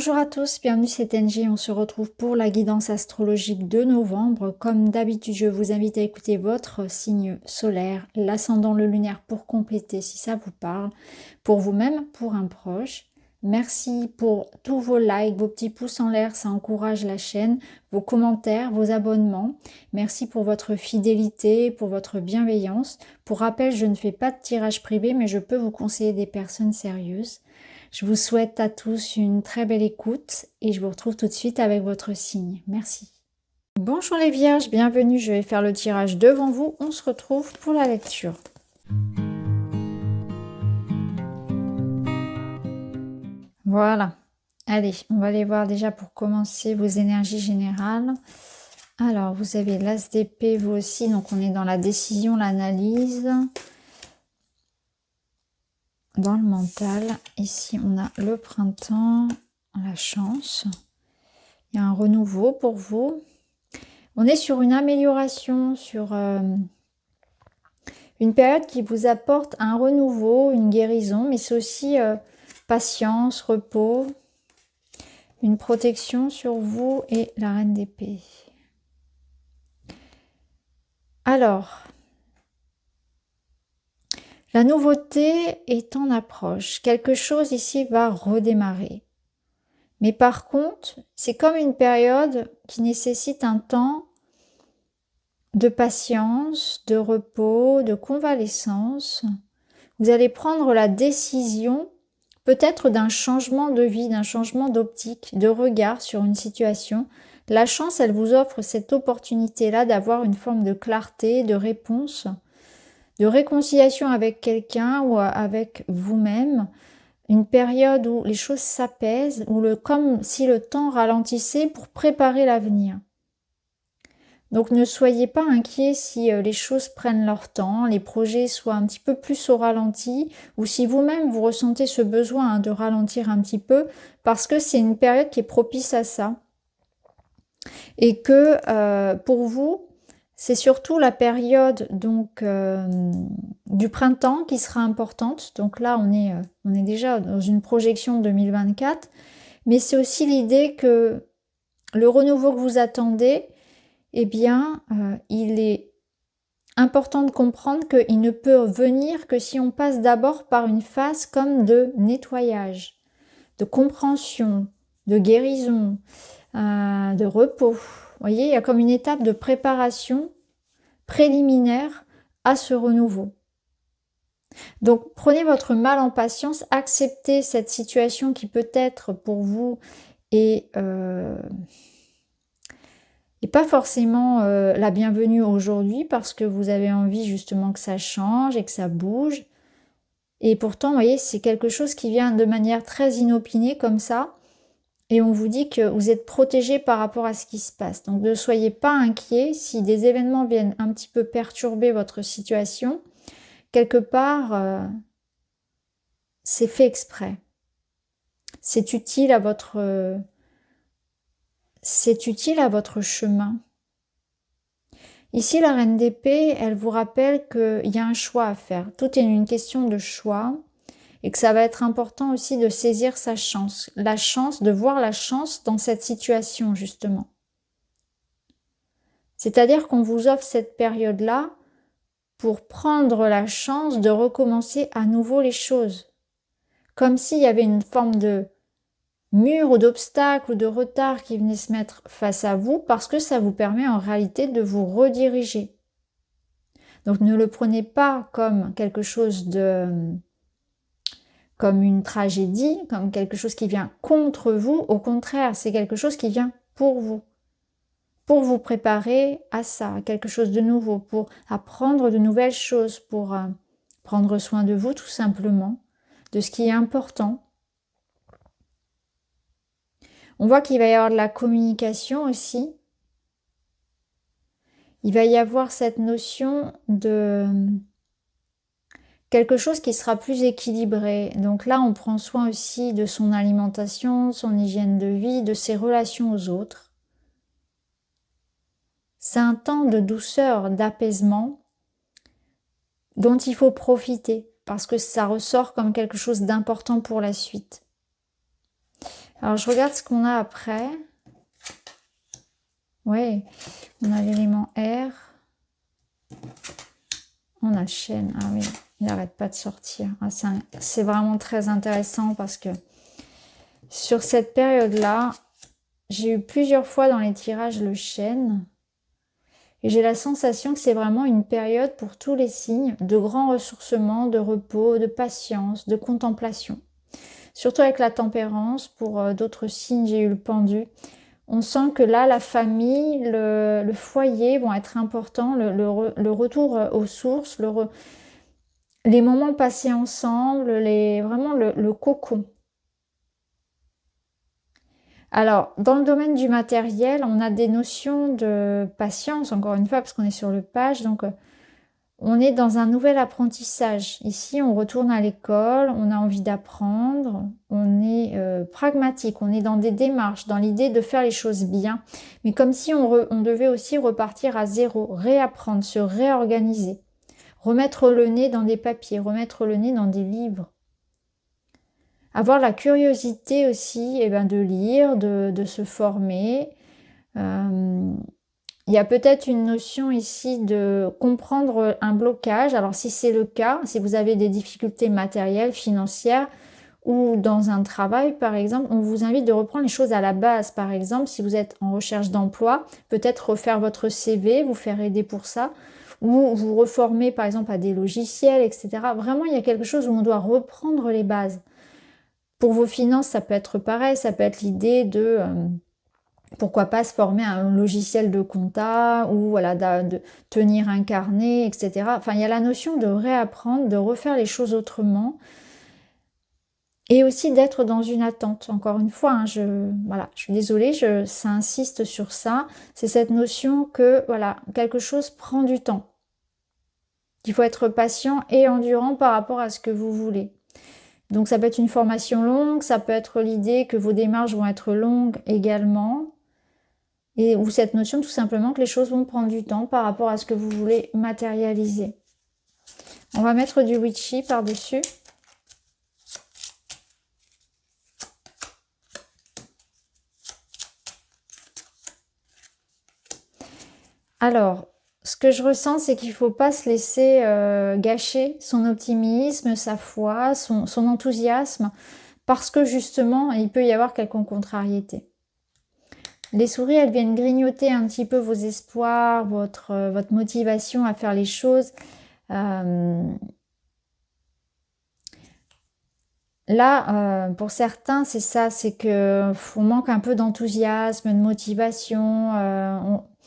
Bonjour à tous, bienvenue c'est NG, on se retrouve pour la guidance astrologique de novembre. Comme d'habitude, je vous invite à écouter votre signe solaire, l'ascendant, le lunaire pour compléter si ça vous parle, pour vous-même, pour un proche. Merci pour tous vos likes, vos petits pouces en l'air, ça encourage la chaîne, vos commentaires, vos abonnements. Merci pour votre fidélité, pour votre bienveillance. Pour rappel, je ne fais pas de tirage privé, mais je peux vous conseiller des personnes sérieuses. Je vous souhaite à tous une très belle écoute et je vous retrouve tout de suite avec votre signe. Merci. Bonjour les vierges, bienvenue. Je vais faire le tirage devant vous. On se retrouve pour la lecture. Voilà. Allez, on va aller voir déjà pour commencer vos énergies générales. Alors, vous avez l'as d'épée, vous aussi. Donc, on est dans la décision, l'analyse. Dans le mental, ici on a le printemps, la chance, il y a un renouveau pour vous. On est sur une amélioration, sur une période qui vous apporte un renouveau, une guérison, mais c'est aussi patience, repos, une protection sur vous et la reine d'épée. Alors, la nouveauté est en approche. Quelque chose ici va redémarrer. Mais par contre, c'est comme une période qui nécessite un temps de patience, de repos, de convalescence. Vous allez prendre la décision peut-être d'un changement de vie, d'un changement d'optique, de regard sur une situation. La chance, elle vous offre cette opportunité-là d'avoir une forme de clarté, de réponse, de réconciliation avec quelqu'un ou avec vous-même. Une période où les choses s'apaisent, comme si le temps ralentissait pour préparer l'avenir. Donc ne soyez pas inquiets si les choses prennent leur temps, les projets soient un petit peu plus au ralenti, ou si vous-même vous ressentez ce besoin de ralentir un petit peu, parce que c'est une période qui est propice à ça. Et que pour vous, c'est surtout la période donc du printemps qui sera importante. Donc là, on est déjà dans une projection de 2024, mais c'est aussi l'idée que le renouveau que vous attendez, eh bien, il est important de comprendre qu'il ne peut venir que si on passe d'abord par une phase comme de nettoyage, de compréhension, de guérison, de repos. Vous voyez, il y a comme une étape de préparation préliminaire à ce renouveau. Donc, prenez votre mal en patience, acceptez cette situation qui peut-être pour vous est pas forcément la bienvenue aujourd'hui parce que vous avez envie justement que ça change et que ça bouge. Et pourtant, vous voyez, c'est quelque chose qui vient de manière très inopinée comme ça. Et on vous dit que vous êtes protégé par rapport à ce qui se passe. Donc ne soyez pas inquiets si des événements viennent un petit peu perturber votre situation. Quelque part, c'est fait exprès. C'est utile à votre chemin. Ici, la reine d'épée, elle vous rappelle qu'il y a un choix à faire. Tout est une question de choix. Et que ça va être important aussi de saisir sa chance. La chance, de voir la chance dans cette situation, justement. C'est-à-dire qu'on vous offre cette période-là pour prendre la chance de recommencer à nouveau les choses. Comme s'il y avait une forme de mur ou d'obstacle ou de retard qui venait se mettre face à vous parce que ça vous permet en réalité de vous rediriger. Donc ne le prenez pas comme quelque chose comme une tragédie, comme quelque chose qui vient contre vous. Au contraire, c'est quelque chose qui vient pour vous préparer à ça, à quelque chose de nouveau, pour apprendre de nouvelles choses, pour prendre soin de vous tout simplement, de ce qui est important. On voit qu'il va y avoir de la communication aussi. Il va y avoir cette notion de quelque chose qui sera plus équilibré. Donc là, on prend soin aussi de son alimentation, son hygiène de vie, de ses relations aux autres. C'est un temps de douceur, d'apaisement dont il faut profiter parce que ça ressort comme quelque chose d'important pour la suite. Alors, je regarde ce qu'on a après. Oui, on a l'élément R. On a chêne. Ah oui, il n'arrête pas de sortir. Ah, c'est vraiment très intéressant parce que sur cette période-là, j'ai eu plusieurs fois dans les tirages le chêne. Et j'ai la sensation que c'est vraiment une période pour tous les signes de grand ressourcement, de repos, de patience, de contemplation. Surtout avec la tempérance, pour d'autres signes, j'ai eu le pendu. On sent que là, la famille, le foyer vont être importants, le retour aux sources, les moments passés ensemble, vraiment le cocon. Alors, dans le domaine du matériel, on a des notions de patience, encore une fois, parce qu'on est sur le page, donc on est dans un nouvel apprentissage. Ici, on retourne à l'école, on a envie d'apprendre, on est pragmatique, on est dans des démarches, dans l'idée de faire les choses bien, mais comme si on devait aussi repartir à zéro, réapprendre, se réorganiser, remettre le nez dans des papiers, remettre le nez dans des livres. Avoir la curiosité aussi de lire, de se former. Il y a peut-être une notion ici de comprendre un blocage. Alors si c'est le cas, si vous avez des difficultés matérielles, financières ou dans un travail par exemple, on vous invite de reprendre les choses à la base. Par exemple, si vous êtes en recherche d'emploi, peut-être refaire votre CV, vous faire aider pour ça, ou vous reformer par exemple à des logiciels, etc. Vraiment, il y a quelque chose où on doit reprendre les bases. Pour vos finances, ça peut être pareil, ça peut être l'idée de pourquoi pas se former à un logiciel de compta ou voilà, de tenir un carnet, etc. Enfin, il y a la notion de réapprendre, de refaire les choses autrement et aussi d'être dans une attente. Encore une fois, hein, je suis désolée, ça insiste sur ça. C'est cette notion que voilà, quelque chose prend du temps. Il faut être patient et endurant par rapport à ce que vous voulez. Donc ça peut être une formation longue, ça peut être l'idée que vos démarches vont être longues également, ou cette notion tout simplement que les choses vont prendre du temps par rapport à ce que vous voulez matérialiser. On va mettre du witchy par-dessus. Alors, ce que je ressens, c'est qu'il ne faut pas se laisser gâcher son optimisme, sa foi, son enthousiasme, parce que justement, il peut y avoir quelques contrariétés. Les souris, elles viennent grignoter un petit peu vos espoirs, votre motivation à faire les choses. Là, pour certains, c'est ça, c'est que on manque un peu d'enthousiasme, de motivation.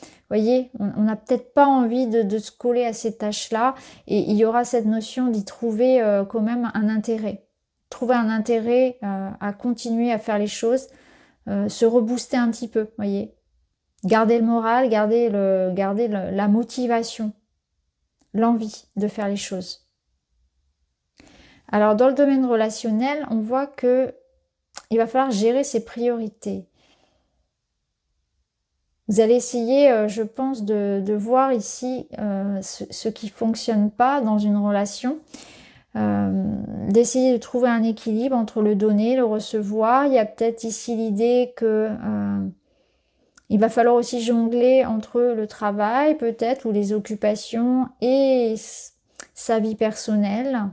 Vous voyez, on n'a peut-être pas envie de se coller à ces tâches-là. Et il y aura cette notion d'y trouver quand même un intérêt. Trouver un intérêt à continuer à faire les choses, se rebooster un petit peu, voyez. Garder le moral, garder la motivation, l'envie de faire les choses. Alors, dans le domaine relationnel, on voit que il va falloir gérer ses priorités. Vous allez essayer, je pense, de voir ici ce qui ne fonctionne pas dans une relation. D'essayer de trouver un équilibre entre le donner, le recevoir. Il y a peut-être ici l'idée que il va falloir aussi jongler entre le travail, peut-être, ou les occupations et sa vie personnelle.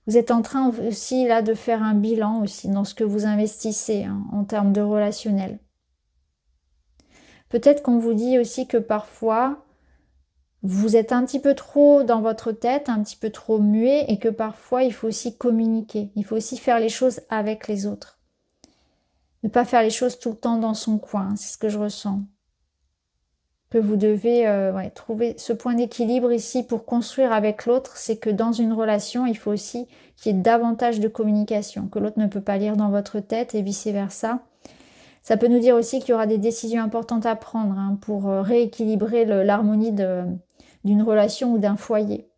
Vous êtes en train aussi là de faire un bilan aussi dans ce que vous investissez en termes de relationnel. Peut-être qu'on vous dit aussi que parfois vous êtes un petit peu trop dans votre tête, un petit peu trop muet et que parfois il faut aussi communiquer. Il faut aussi faire les choses avec les autres. Ne pas faire les choses tout le temps dans son coin, c'est ce que je ressens. Que vous devez trouver ce point d'équilibre ici pour construire avec l'autre, c'est que dans une relation, il faut aussi qu'il y ait davantage de communication, que l'autre ne peut pas lire dans votre tête et vice-versa. Ça peut nous dire aussi qu'il y aura des décisions importantes à prendre pour rééquilibrer l'harmonie d'une relation ou d'un foyer.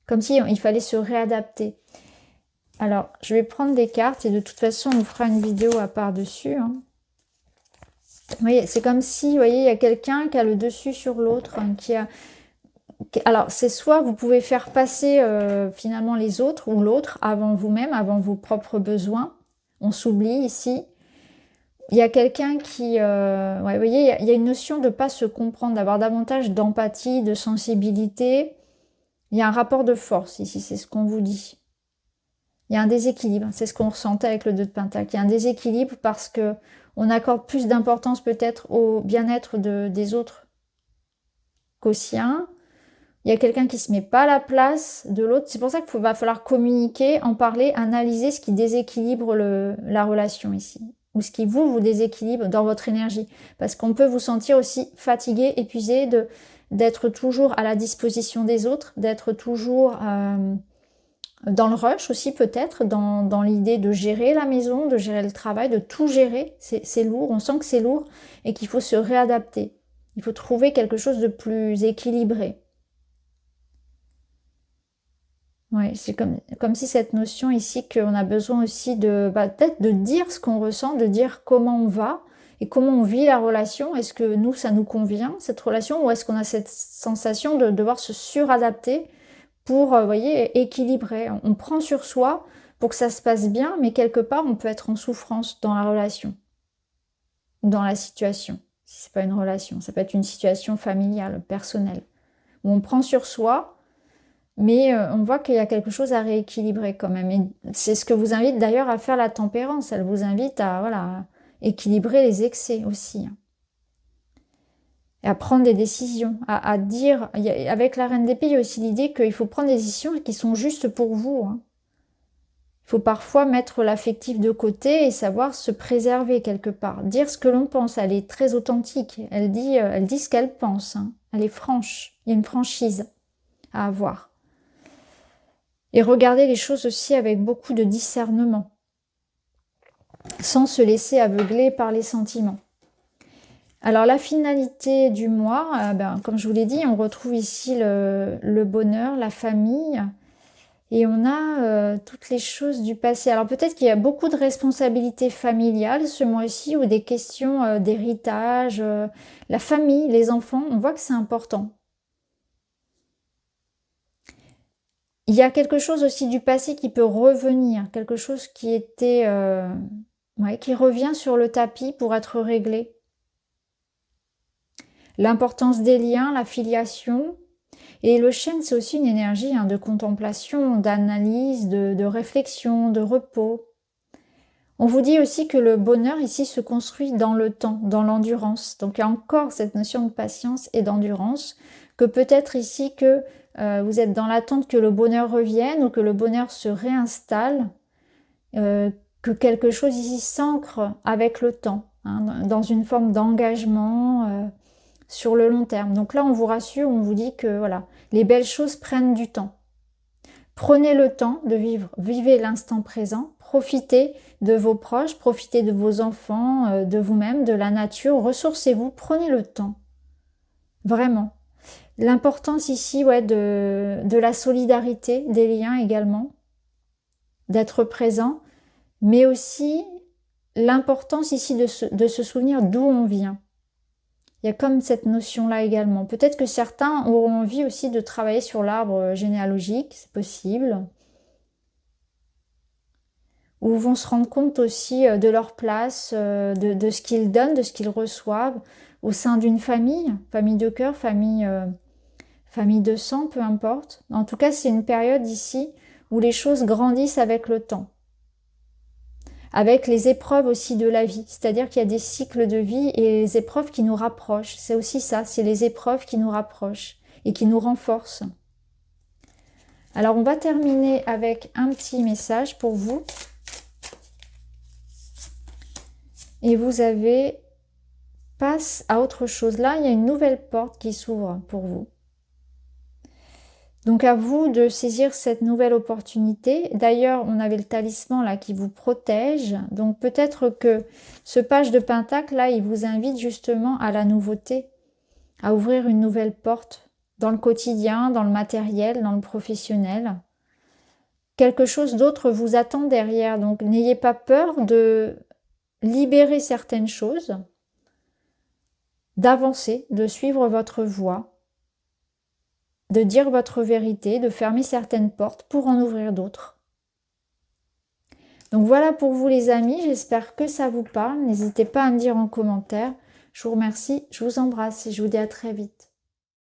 Comme si il fallait se réadapter. Alors, je vais prendre des cartes et de toute façon, on fera une vidéo à part dessus. Vous voyez, c'est comme si, vous voyez, il y a quelqu'un qui a le dessus sur l'autre, Alors, c'est soit vous pouvez faire passer finalement les autres ou l'autre avant vous-même, avant vos propres besoins, on s'oublie ici. Il y a quelqu'un qui... ouais, vous voyez, il y a une notion de ne pas se comprendre, d'avoir davantage d'empathie, de sensibilité. Il y a un rapport de force ici, c'est ce qu'on vous dit. Il y a un déséquilibre, c'est ce qu'on ressentait avec le 2 de Pentacle. Il y a un déséquilibre parce que on accorde plus d'importance peut-être au bien-être des autres qu'au sien. Il y a quelqu'un qui se met pas à la place de l'autre. C'est pour ça qu'il va falloir communiquer, en parler, analyser ce qui déséquilibre la relation ici. Ou ce qui vous déséquilibre dans votre énergie. Parce qu'on peut vous sentir aussi fatigué, épuisé, d'être toujours à la disposition des autres, d'être toujours dans le rush aussi peut-être, dans l'idée de gérer la maison, de gérer le travail, de tout gérer. C'est lourd, on sent que c'est lourd et qu'il faut se réadapter. Il faut trouver quelque chose de plus équilibré. Ouais, c'est comme si cette notion ici qu'on a besoin aussi de peut-être de dire ce qu'on ressent, de dire comment on va et comment on vit la relation. Est-ce que nous, ça nous convient, cette relation, ou est-ce qu'on a cette sensation de devoir se suradapter pour, vous voyez, équilibrer. On prend sur soi pour que ça se passe bien, mais quelque part, on peut être en souffrance dans la relation ou dans la situation. Si c'est pas une relation, ça peut être une situation familiale, personnelle, où on prend sur soi, mais on voit qu'il y a quelque chose à rééquilibrer quand même. Et c'est ce que vous invite d'ailleurs à faire la tempérance. Elle vous invite à voilà, équilibrer les excès aussi. Et à prendre des décisions, à dire... Avec la Reine d'Épée, il y a aussi l'idée qu'il faut prendre des décisions qui sont justes pour vous. Il faut parfois mettre l'affectif de côté et savoir se préserver quelque part. Dire ce que l'on pense. Elle est très authentique. Elle dit ce qu'elle pense. Elle est franche. Il y a une franchise à avoir. Et regarder les choses aussi avec beaucoup de discernement, sans se laisser aveugler par les sentiments. Alors la finalité du mois, comme je vous l'ai dit, on retrouve ici le bonheur, la famille, et on a toutes les choses du passé. Alors peut-être qu'il y a beaucoup de responsabilités familiales ce mois-ci, ou des questions d'héritage, la famille, les enfants, on voit que c'est important. Il y a quelque chose aussi du passé qui peut revenir, quelque chose qui était, qui revient sur le tapis pour être réglé. L'importance des liens, la filiation. Et le chêne, c'est aussi une énergie de contemplation, d'analyse, de réflexion, de repos. On vous dit aussi que le bonheur ici se construit dans le temps, dans l'endurance. Donc il y a encore cette notion de patience et d'endurance, que peut-être ici que vous êtes dans l'attente que le bonheur revienne ou que le bonheur se réinstalle, que quelque chose ici s'ancre avec le temps, dans une forme d'engagement sur le long terme. Donc là, on vous rassure, on vous dit que voilà, les belles choses prennent du temps. Prenez le temps de vivre, vivez l'instant présent, profitez de vos proches, profitez de vos enfants, de vous-même, de la nature, ressourcez-vous, prenez le temps. Vraiment. L'importance ici de la solidarité, des liens également, d'être présent, mais aussi l'importance ici de se souvenir d'où on vient. Il y a comme cette notion-là également. Peut-être que certains auront envie aussi de travailler sur l'arbre généalogique, c'est possible. Ou vont se rendre compte aussi de leur place, de ce qu'ils donnent, de ce qu'ils reçoivent au sein d'une famille, famille de cœur, famille de sang, peu importe. En tout cas, c'est une période ici où les choses grandissent avec le temps. Avec les épreuves aussi de la vie, c'est-à-dire qu'il y a des cycles de vie et les épreuves qui nous rapprochent. C'est aussi ça, c'est les épreuves qui nous rapprochent et qui nous renforcent. Alors on va terminer avec un petit message pour vous. Et vous avez passe à autre chose. Là, il y a une nouvelle porte qui s'ouvre pour vous. Donc à vous de saisir cette nouvelle opportunité. D'ailleurs, on avait le talisman là qui vous protège. Donc peut-être que ce page de pentacle là, il vous invite justement à la nouveauté, à ouvrir une nouvelle porte dans le quotidien, dans le matériel, dans le professionnel. Quelque chose d'autre vous attend derrière. Donc n'ayez pas peur de libérer certaines choses, d'avancer, de suivre votre voie, de dire votre vérité, de fermer certaines portes pour en ouvrir d'autres. Donc voilà pour vous les amis, j'espère que ça vous parle. N'hésitez pas à me dire en commentaire. Je vous remercie, je vous embrasse et je vous dis à très vite.